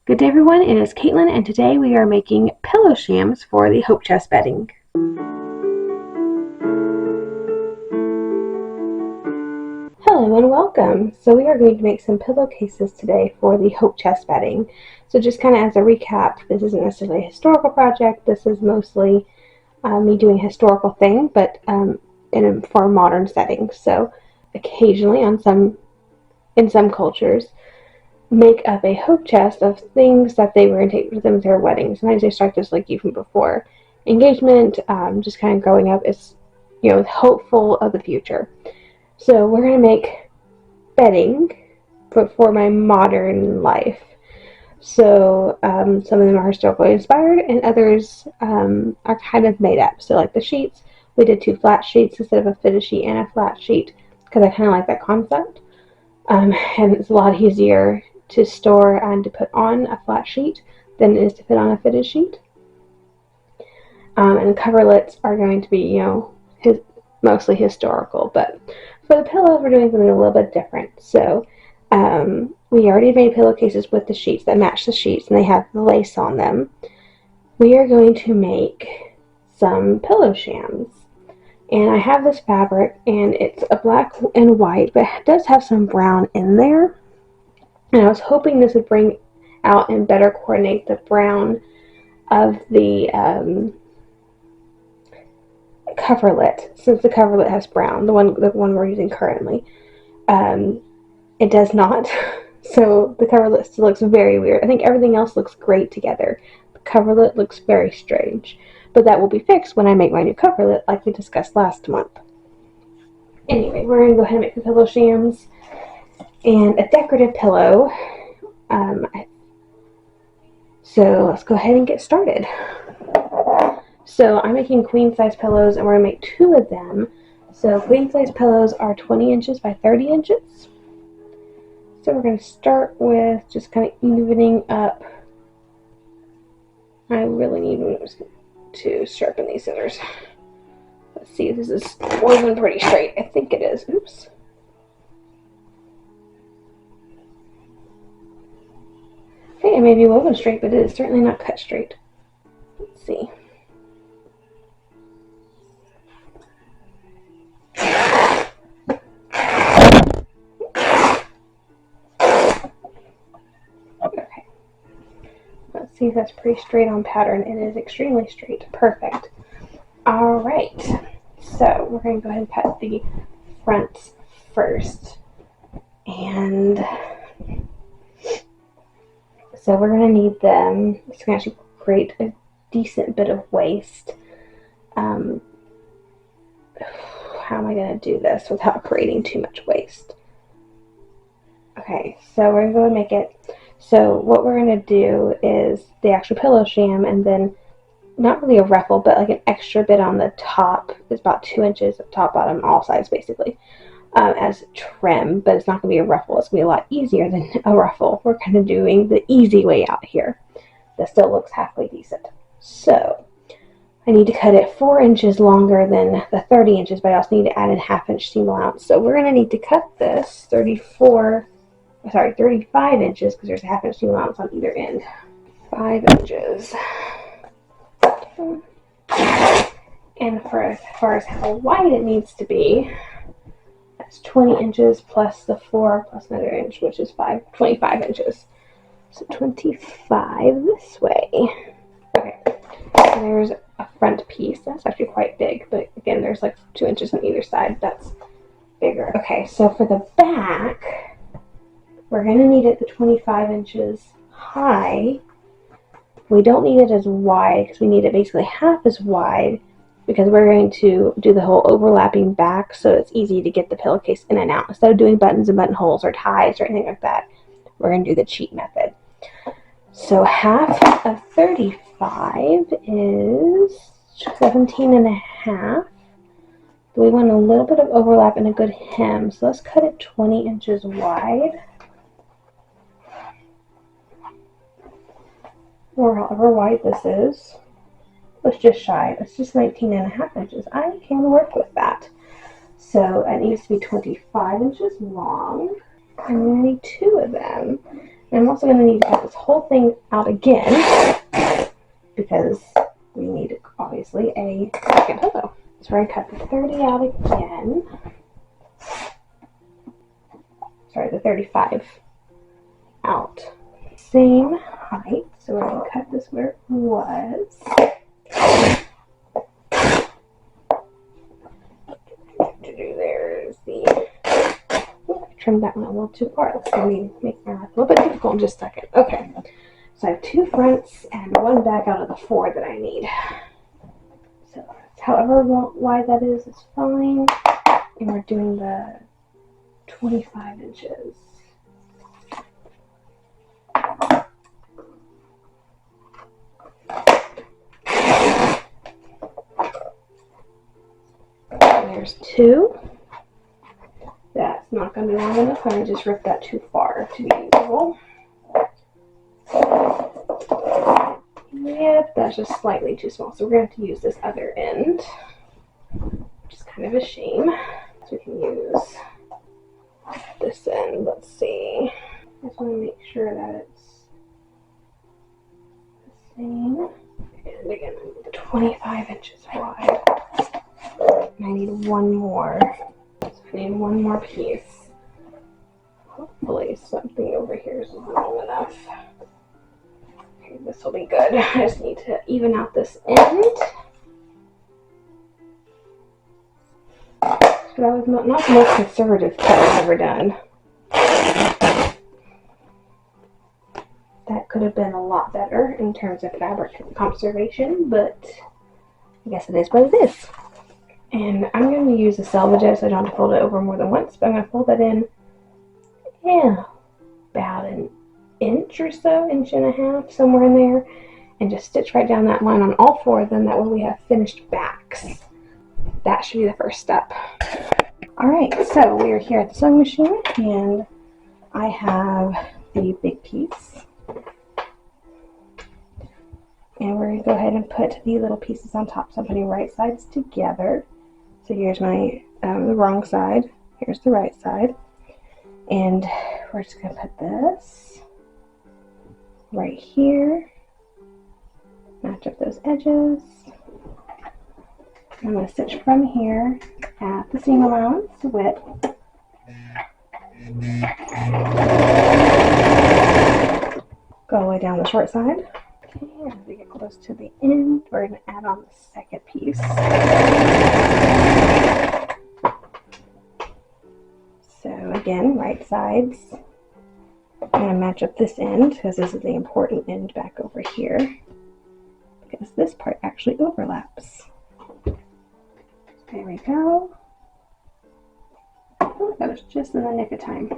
Good day everyone, it is Caitlin and today we are making pillow shams for the Hope Chest bedding. Hello and welcome. So we are going to make some pillowcases today for the Hope Chest bedding. So just kind of as a recap, this isn't necessarily a historical project, this is mostly me doing a historical thing, but for a modern setting. So occasionally in some cultures, make up a hope chest of things that they were going to take with them to their weddings. Sometimes they start this like even before engagement, just kind of growing up is, hopeful of the future. So we're going to make bedding, but for my modern life. So some of them are historically inspired and others are kind of made up. So like the sheets, we did 2 flat sheets instead of a fitted sheet and a flat sheet because I kind of like that concept. And it's a lot easier to store and to put on a flat sheet than it is to fit on a fitted sheet. And the coverlets are going to be, mostly historical, but for the pillows we're doing something a little bit different. So we already made pillowcases with the sheets that match the sheets and they have the lace on them. We are going to make some pillow shams. And I have this fabric and it's a black and white, but it does have some brown in there. And I was hoping this would bring out and better coordinate the brown of the coverlet, since the coverlet has brown, the one we're using currently. It does not, so the coverlet still looks very weird. I think everything else looks great together. The coverlet looks very strange, but that will be fixed when I make my new coverlet like we discussed last month. Anyway, we're going to go ahead and make the pillow shams and a decorative pillow. So let's go ahead and get started. So I'm making queen size pillows and we're going to make 2 of them. So queen size pillows are 20 inches by 30 inches. So we're going to start with just kind of evening up. I really need to sharpen these scissors. Let's see if this is woven pretty straight. I think it is. Oops. Okay, it may be woven straight, but it is certainly not cut straight. Let's see. Okay. Let's see if that's pretty straight on pattern. It is extremely straight. Perfect. Alright. So we're going to go ahead and cut the fronts first. And so we're going to need them. It's going to actually create a decent bit of waste. How am I going to do this without creating too much waste? Okay, so we're going to go and make it. So what we're going to do is the actual pillow sham and then not really a ruffle, but like an extra bit on the top. It's about 2 inches of top, bottom, all sides basically. As trim, but it's not going to be a ruffle. It's going to be a lot easier than a ruffle. We're kind of doing the easy way out here. That still looks halfway decent. So I need to cut it 4 inches longer than the 30 inches, but I also need to add a 1/2 inch seam allowance. So we're going to need to cut this 35 inches because there's a 1/2 inch seam allowance on either end. 5 inches. And for as far as how wide it needs to be, that's 20 inches plus the 4 plus another inch, which is 25 inches. So 25 this way. Okay, so there's a front piece. That's actually quite big, but again, there's like 2 inches on either side. That's bigger. Okay, so for the back, we're going to need it the 25 inches high. We don't need it as wide because we need it basically half as wide, because we're going to do the whole overlapping back so it's easy to get the pillowcase in and out. Instead of doing buttons and buttonholes or ties or anything like that, we're going to do the cheat method. So half of 35 is 17.5. We want a little bit of overlap and a good hem, so let's cut it 20 inches wide. Or however wide this is. It's just shy. It's just 19.5 inches. I can work with that. So it needs to be 25 inches long. And we need 2 of them. And I'm also going to need to cut this whole thing out again because we need, obviously, a second pillow. So we're going to cut the 30 out again. Sorry, the 35 out. Same height, so we're going to cut this where it was. There's the... Oh, I trimmed that one a little too far. That's going to make my life a little bit difficult in just a second. Okay, so I have 2 fronts and 1 back out of the 4 that I need. So however wide that is fine. And we're doing the 25 inches. There's 2. That's not going to be long enough. I'm going to just rip that too far to be usable. Yep, that's just slightly too small. So we're going to have to use this other end, which is kind of a shame. So we can use this end. Let's see. I just want to make sure that it's the same. And again, I need 25 inches wide. And I need 1 more. So I need 1 more piece. Hopefully something over here is long enough. Okay, this will be good. I just need to even out this end. So that was not the most conservative cut I've ever done. That could have been a lot better in terms of fabric conservation, but I guess it is what it is. And I'm going to use a selvage edge so I don't have to fold it over more than once, but I'm going to fold that in, about an inch or so, inch and a half, somewhere in there, and just stitch right down that line on all 4 of them. That way we have finished backs. That should be the first step. Alright, so we are here at the sewing machine, and I have the big piece. And we're going to go ahead and put the little pieces on top. So I'm putting right sides together. So here's my the wrong side. Here's the right side. And we're just going to put this right here. Match up those edges. I'm going to stitch from here at the seam allowance width. Go all the way down the short side. Okay, as we get close to the end, we're going to add on the second piece. So again, right sides. I'm going to match up this end because this is the important end back over here, because this part actually overlaps. There we go. Oh, that was just in the nick of time.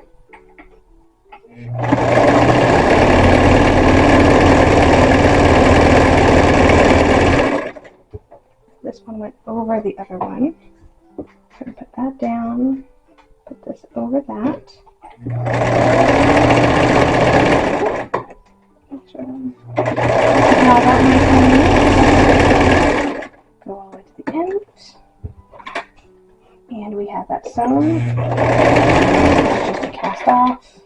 This one went over the other one. So I'm going to put that down, put this over that. Go all the way to the end. And we have that sewn. It's just a cast off.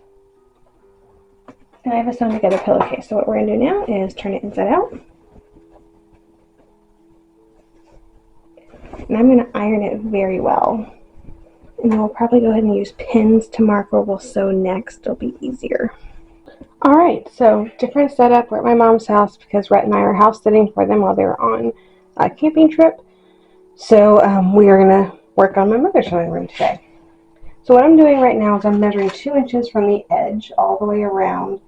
And I have a sewn together pillowcase. So what we're going to do now is turn it inside out. And I'm going to iron it very well. And then we'll probably go ahead and use pins to mark where we'll sew next. It'll be easier. Alright, so different setup. We're at my mom's house because Rhett and I are house sitting for them while they were on a camping trip. So we are going to work on my mother's sewing room today. So what I'm doing right now is I'm measuring 2 inches from the edge all the way around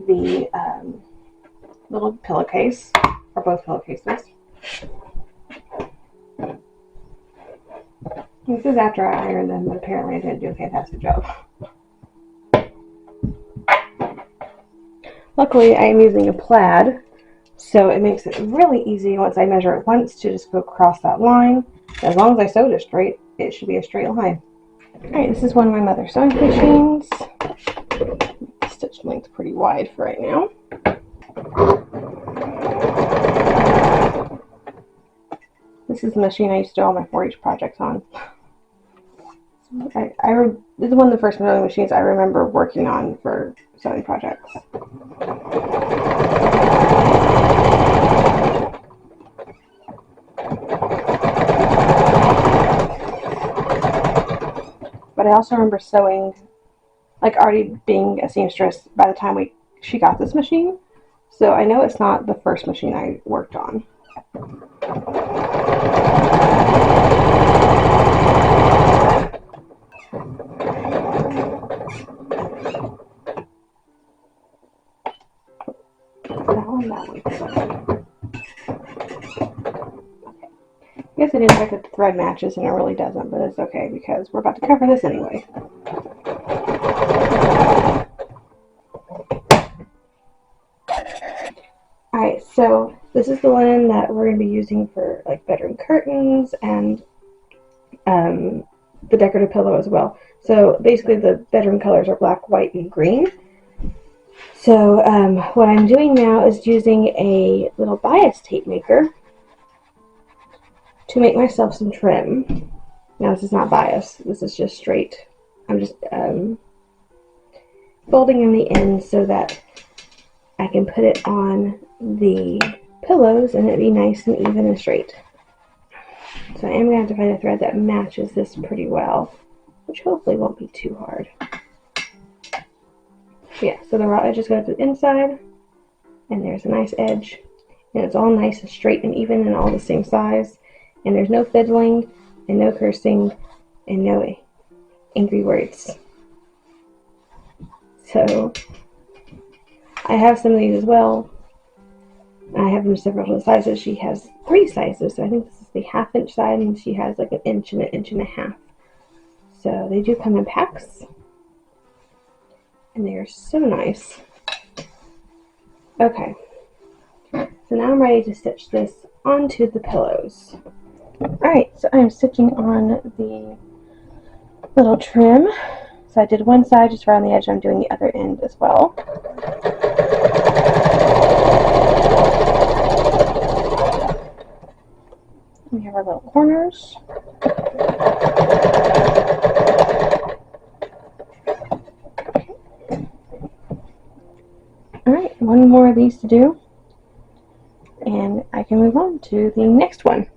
the little pillowcase, or both pillowcases. This is after I ironed them, but apparently I didn't do a fantastic job. Luckily, I am using a plaid, so it makes it really easy once I measure it once to just go across that line. As long as I sewed it straight, it should be a straight line. Alright, this is one of my mother's sewing machines. The stitch length's pretty wide for right now. This is the machine I used to do all my 4-H projects on. So This is one of the first sewing machines I remember working on for sewing projects. But I also remember sewing, like already being a seamstress by the time she got this machine. So I know it's not the first machine I worked on. That one. Okay. I guess it is like the thread matches and it really doesn't, but it's okay because we're about to cover this anyway. Alright, so this is the linen that we're going to be using for like bedroom curtains and the decorative pillow as well. So basically the bedroom colors are black, white, and green. So what I'm doing now is using a little bias tape maker to make myself some trim. Now this is not bias, this is just straight. I'm just folding in the ends so that I can put it on the pillows and it'd be nice and even and straight. So I am going to have to find a thread that matches this pretty well, which hopefully won't be too hard. Yeah, so the raw edge is going to the inside, and there's a nice edge, and it's all nice and straight and even and all the same size, and there's no fiddling, and no cursing, and no angry words. So I have some of these as well. I have them several sizes. She has 3 sizes, so I think this is the 1/2 inch size, and she has like 1 inch and 1 1/2 inches. So they do come in packs, and they are so nice. Okay, so now I'm ready to stitch this onto the pillows. Alright, so I'm stitching on the little trim. So I did one side just around the edge, and I'm doing the other end as well. We have our little corners. Alright, one more of these to do, and I can move on to the next one.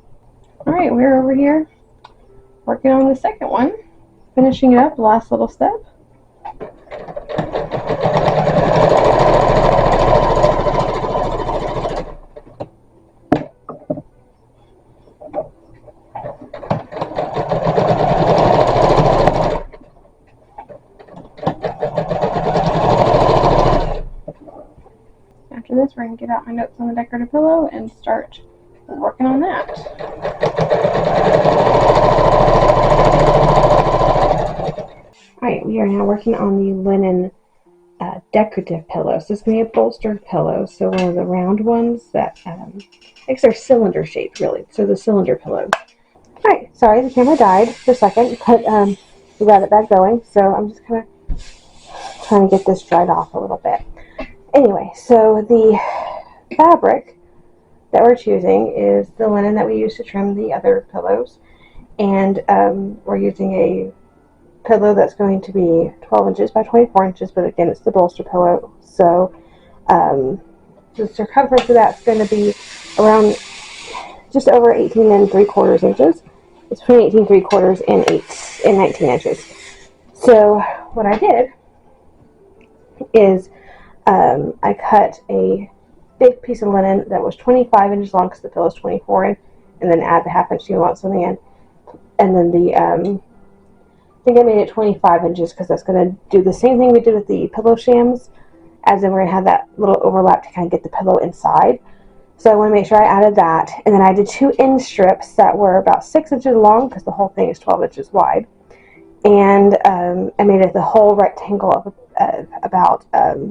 Alright, we're over here working on the second one, finishing it up, the last little step. After this, we're going to get out my notes on the decorative pillow and start working on that. Alright, we are now working on the linen decorative pillow. So it's going to be a bolstered pillow, so one of the round ones that, I guess they're cylinder shaped really, so the cylinder pillows. Alright, sorry the camera died for a second, but we got it back going, so I'm just kind of trying to get this dried off a little bit. Anyway, so the fabric that we're choosing is the linen that we use to trim the other pillows, and we're using a pillow that's going to be 12 inches by 24 inches, but again it's the bolster pillow, so the circumference of that's going to be around just over 18 3/4 inches. It's between 18 3/4 and 19 inches. So what I did is I cut a big piece of linen that was 25 inches long because the pillow is 24 in, and then add the 1/2 inch nuance on the end, and then the I think I made it 25 inches because that's going to do the same thing we did with the pillow shams, as in we're going to have that little overlap to kind of get the pillow inside. So I want to make sure I added that, and then I did 2 end strips that were about 6 inches long because the whole thing is 12 inches wide, and I made it the whole rectangle of about the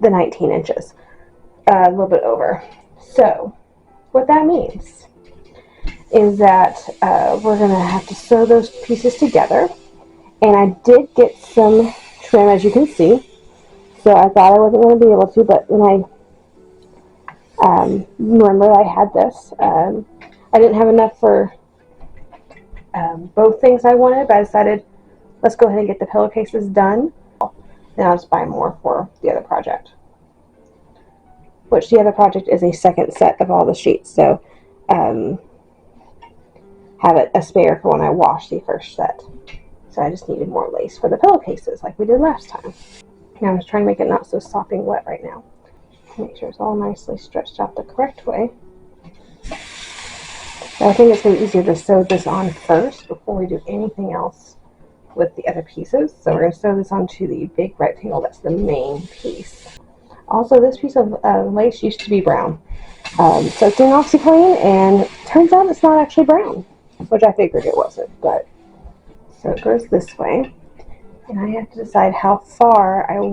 19 inches, a little bit over. So what that means is that we're going to have to sew those pieces together, and I did get some trim, as you can see, so I thought I wasn't going to be able to, but when I remember I had this, I didn't have enough for both things I wanted, but I decided let's go ahead and get the pillowcases done. Then I'll just buy more for the other project. Which the other project is a second set of all the sheets, so have a spare for when I wash the first set. So I just needed more lace for the pillowcases like we did last time. Now I'm just trying to make it not so sopping wet right now. Make sure it's all nicely stretched out the correct way. So I think it's going to be easier to sew this on first before we do anything else with the other pieces. So we're going to sew this onto the big rectangle that's the main piece. Also, this piece of lace used to be brown. Soaked in OxyClean, and turns out it's not actually brown, which I figured it wasn't. But so it goes this way, and I have to decide how far from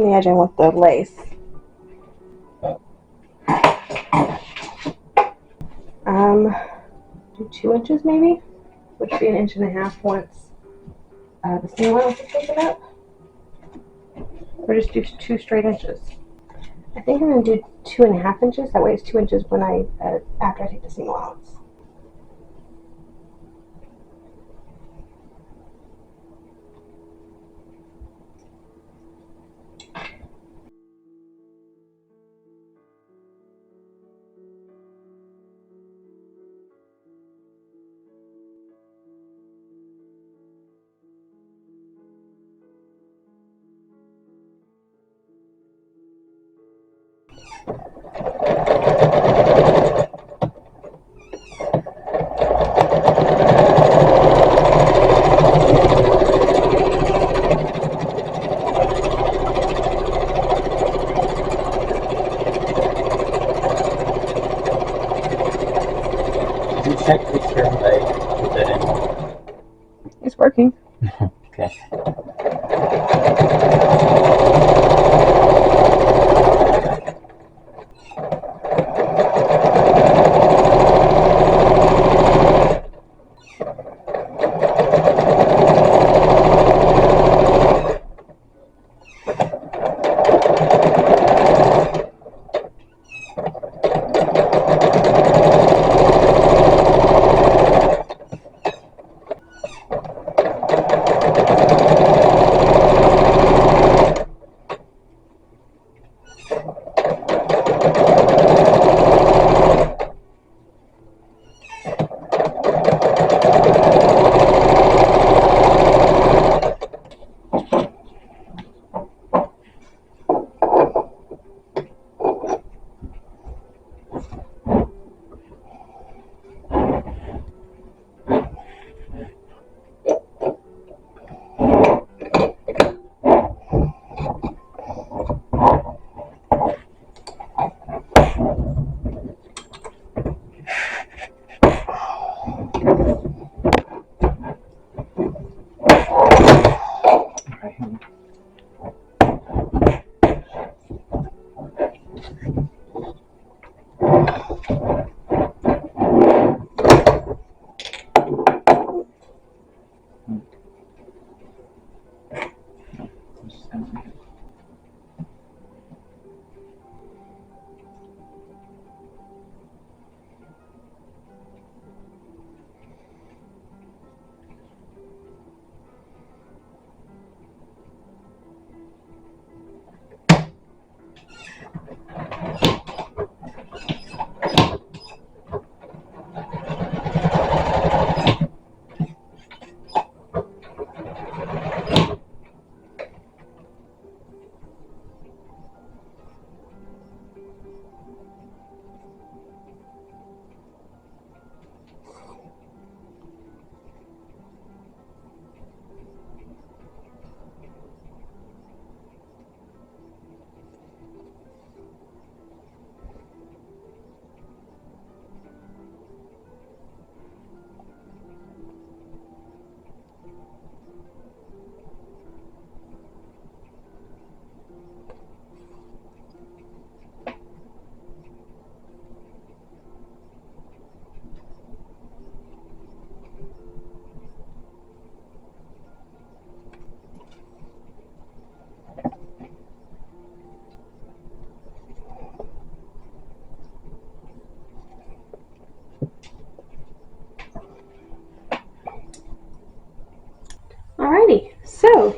the edge I want the lace. Do 2 inches maybe, which would be 1.5 inches once the seam allowance is taken up. Or just do 2 straight inches. I think I'm going to do 2.5 inches. That way it's 2 inches when after I take the seam allowance. Did you check the turn leg with it in? It's working. Okay.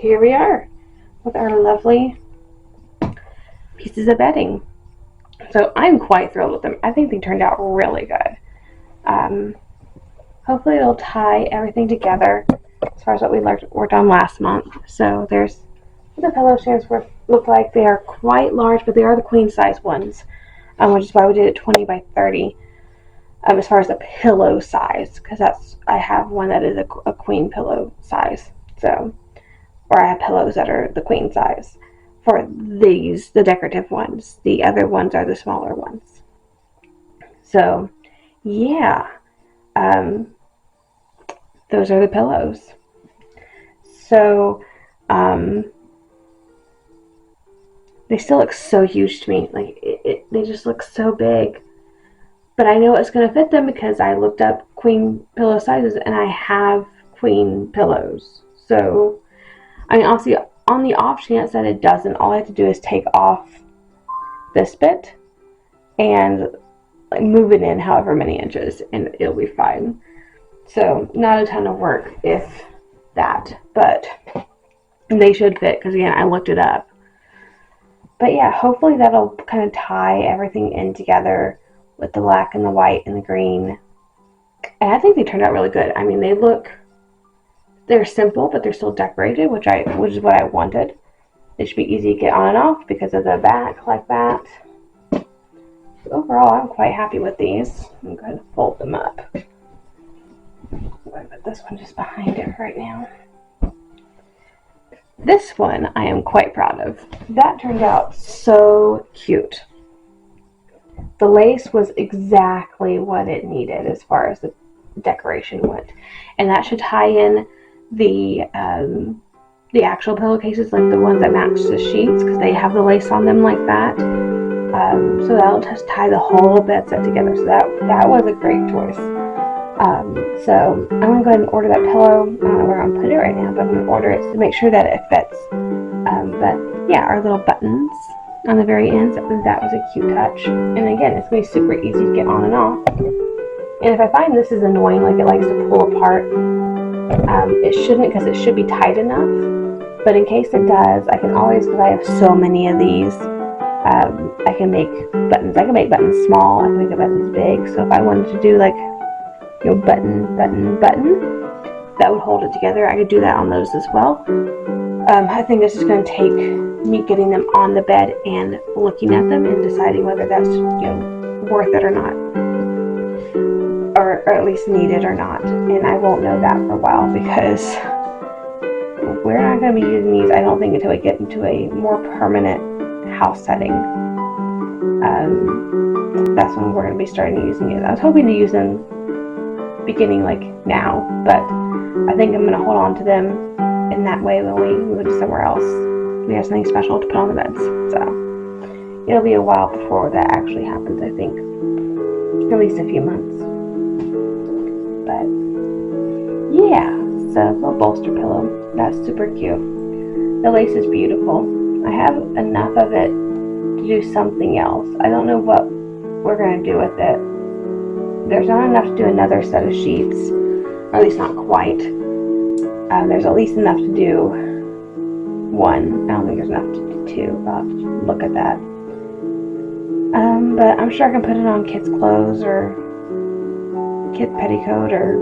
here we are with our lovely pieces of bedding. So I'm quite thrilled with them. I think they turned out really good. Hopefully it'll tie everything together as far as what we worked on last month. So there's what the pillow shams look like. They are quite large, but they are the queen size ones, which is why we did it 20 by 30 as far as the pillow size, because I have one that is a queen pillow size. So, or I have pillows that are the queen size for these, the decorative ones. The other ones are the smaller ones. So yeah, those are the pillows. So they still look so huge to me. Like they just look so big. But I know it's going to fit them because I looked up queen pillow sizes and I have queen pillows. So, I mean, obviously, on the off chance that it doesn't, all I have to do is take off this bit and like move it in however many inches and it'll be fine. So, not a ton of work if that, but they should fit because, again, I looked it up. But yeah, hopefully that'll kind of tie everything in together with the black and the white and the green. And I think they turned out really good. I mean, they're simple, but they're still decorated, which is what I wanted. They should be easy to get on and off because of the back like that. So overall, I'm quite happy with these. I'm going to fold them up. I'm going to put this one just behind it right now. This one I am quite proud of. That turned out so cute. The lace was exactly what it needed as far as the decoration went. And that should tie in the actual pillowcases, like the ones that match the sheets, because they have the lace on them like that. So that'll just tie the whole bed set together. So that was a great choice. So I'm going to go ahead and order that pillow. I don't know where I'm going to put it right now, but I'm going to order it to make sure that it fits. But yeah, our little buttons on the very ends, that was a cute touch. And again, it's going to be super easy to get on and off. And if I find this is annoying, like it likes to pull apart, it shouldn't, because it should be tight enough. But in case it does, I can always, because I have so many of these, I can make buttons. I can make buttons small, I can make buttons big. So if I wanted to do like, button, that would hold it together, I could do that on those as well. I think this is going to take me getting them on the bed and looking at them and deciding whether that's worth it or not, or at least needed or not. And I won't know that for a while because we're not going to be using these, I don't think, until we get into a more permanent house setting. That's when we're going to be starting using it. I was hoping to use them beginning like now, but I think I'm going to hold on to them in that way when we move to somewhere else. We have something special to put on the beds, so it'll be a while before that actually happens. I think at least a few months. But yeah, so little bolster pillow, that's super cute. The lace is beautiful. I have enough of it to do something else. I don't know what we're going to do with it. There's not enough to do another set of sheets, or at least not quite. There's at least enough to do one. I don't think there's enough to do two. I'll have to look at that. But I'm sure I can put it on kids' clothes or kid petticoat or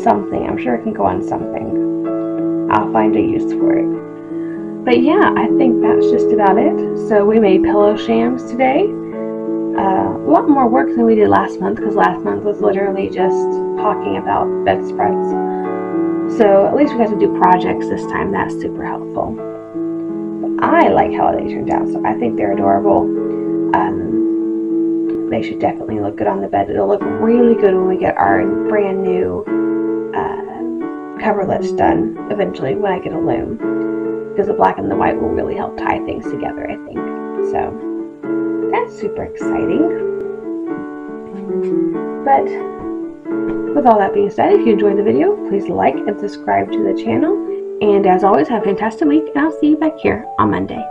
something. I'm sure it can go on something. I'll find a use for it. But yeah, I think that's just about it. So we made pillow shams today. A lot more work than we did last month, because last month was literally just talking about bedspreads. So at least we got to do projects this time. That's super helpful. But I like how they turned out, so I think they're adorable. They should definitely look good on the bed. It'll look really good when we get our brand new coverlets done eventually, when I get a loom, because the black and the white will really help tie things together, I think. So that's super exciting. But with all that being said, if you enjoyed the video, please like and subscribe to the channel. And as always, have a fantastic week, and I'll see you back here on Monday.